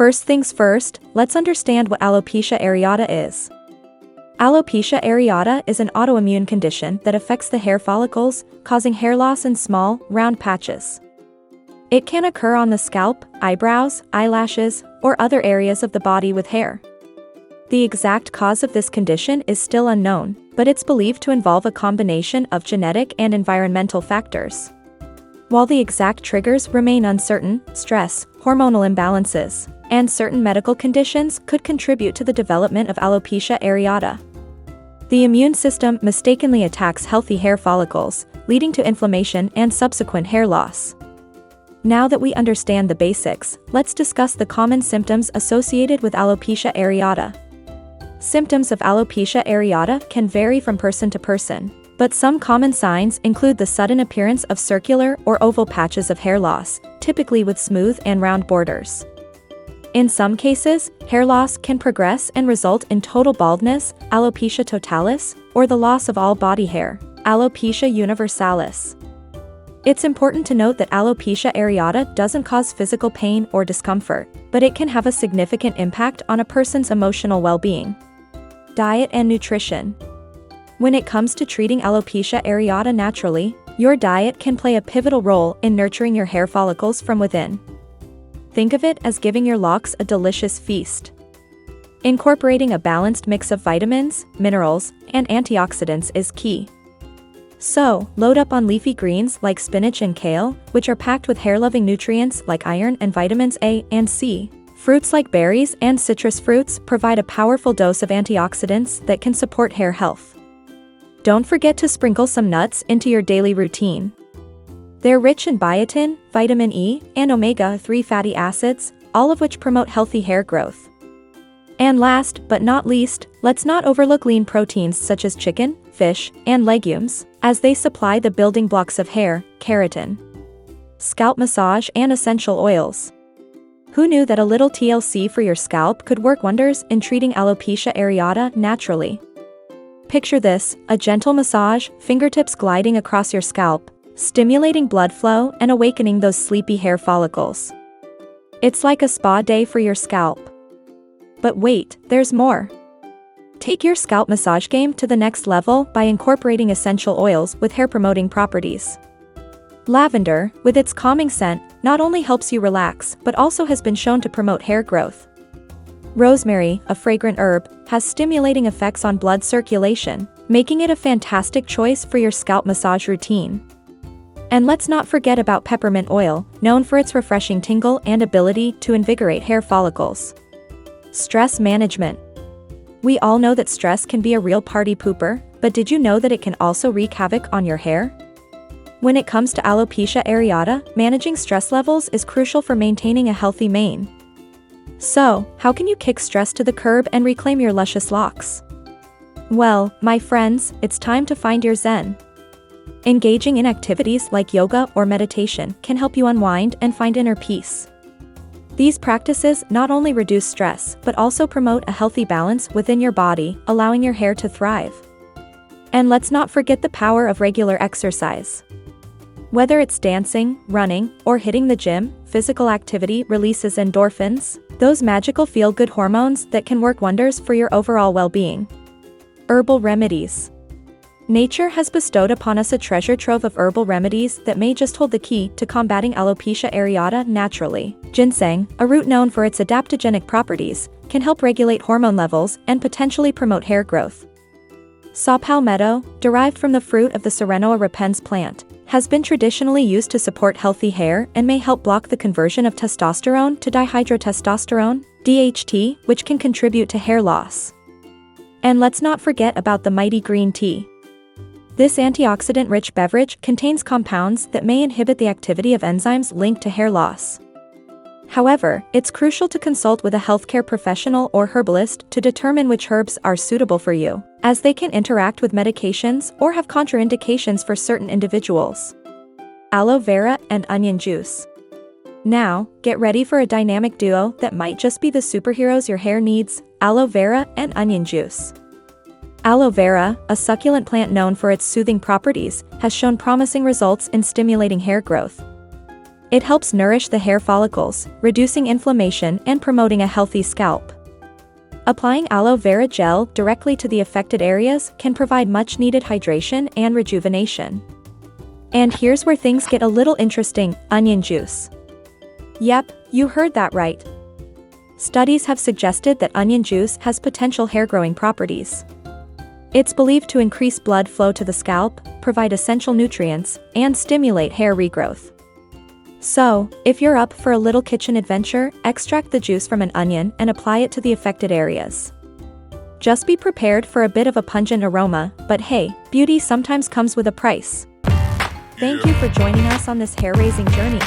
First things first, let's understand what alopecia areata is. Alopecia areata is an autoimmune condition that affects the hair follicles, causing hair loss in small, round patches. It can occur on the scalp, eyebrows, eyelashes, or other areas of the body with hair. The exact cause of this condition is still unknown, but it's believed to involve a combination of genetic and environmental factors. While the exact triggers remain uncertain, stress, hormonal imbalances, and certain medical conditions could contribute to the development of alopecia areata. The immune system mistakenly attacks healthy hair follicles, leading to inflammation and subsequent hair loss. Now that we understand the basics, let's discuss the common symptoms associated with alopecia areata. Symptoms of alopecia areata can vary from person to person, but some common signs include the sudden appearance of circular or oval patches of hair loss, typically with smooth and round borders. In some cases, hair loss can progress and result in total baldness, alopecia totalis, or the loss of all body hair, alopecia universalis. It's important to note that alopecia areata doesn't cause physical pain or discomfort, but it can have a significant impact on a person's emotional well-being. Diet and nutrition. When it comes to treating alopecia areata naturally, your diet can play a pivotal role in nurturing your hair follicles from within. Think of it as giving your locks a delicious feast. Incorporating a balanced mix of vitamins, minerals, and antioxidants is key. So, load up on leafy greens like spinach and kale, which are packed with hair-loving nutrients like iron and vitamins A and C. Fruits like berries and citrus fruits provide a powerful dose of antioxidants that can support hair health. Don't forget to sprinkle some nuts into your daily routine. They're rich in biotin, vitamin E, and omega-3 fatty acids, all of which promote healthy hair growth. And last but not least, let's not overlook lean proteins such as chicken, fish, and legumes, as they supply the building blocks of hair, keratin, scalp massage, and essential oils. Who knew that a little TLC for your scalp could work wonders in treating alopecia areata naturally? Picture this, a gentle massage, fingertips gliding across your scalp, stimulating blood flow and awakening those sleepy hair follicles. It's like a spa day for your scalp. But wait, there's more. Take your scalp massage game to the next level by incorporating essential oils with hair-promoting properties. Lavender, with its calming scent, not only helps you relax but also has been shown to promote hair growth. Rosemary, a fragrant herb, has stimulating effects on blood circulation, making it a fantastic choice for your scalp massage routine. And let's not forget about peppermint oil, known for its refreshing tingle and ability to invigorate hair follicles. Stress management. We all know that stress can be a real party pooper, but did you know that it can also wreak havoc on your hair? When it comes to alopecia areata, managing stress levels is crucial for maintaining a healthy mane. So, how can you kick stress to the curb and reclaim your luscious locks? Well, my friends, it's time to find your zen. Engaging in activities like yoga or meditation can help you unwind and find inner peace. These practices not only reduce stress but also promote a healthy balance within your body, allowing your hair to thrive. And let's not forget the power of regular exercise. Whether it's dancing, running, or hitting the gym, physical activity releases endorphins, those magical feel-good hormones that can work wonders for your overall well-being. Herbal remedies. Nature has bestowed upon us a treasure trove of herbal remedies that may just hold the key to combating alopecia areata naturally. Ginseng, a root known for its adaptogenic properties, can help regulate hormone levels and potentially promote hair growth. Saw palmetto, derived from the fruit of the Serenoa repens plant, has been traditionally used to support healthy hair and may help block the conversion of testosterone to dihydrotestosterone, DHT, which can contribute to hair loss. And let's not forget about the mighty green tea. This antioxidant-rich beverage contains compounds that may inhibit the activity of enzymes linked to hair loss. However, it's crucial to consult with a healthcare professional or herbalist to determine which herbs are suitable for you, as they can interact with medications or have contraindications for certain individuals. Aloe vera and onion juice. Now, get ready for a dynamic duo that might just be the superheroes your hair needs: aloe vera and onion juice. Aloe vera, a succulent plant known for its soothing properties, has shown promising results in stimulating hair growth. It helps nourish the hair follicles, reducing inflammation and promoting a healthy scalp. Applying aloe vera gel directly to the affected areas can provide much-needed hydration and rejuvenation. And here's where things get a little interesting: onion juice. Yep, you heard that right. Studies have suggested that onion juice has potential hair-growing properties. It's believed to increase blood flow to the scalp, provide essential nutrients, and stimulate hair regrowth. So, if you're up for a little kitchen adventure, extract the juice from an onion and apply it to the affected areas. Just be prepared for a bit of a pungent aroma, but hey, beauty sometimes comes with a price. Thank you for joining us on this hair-raising journey.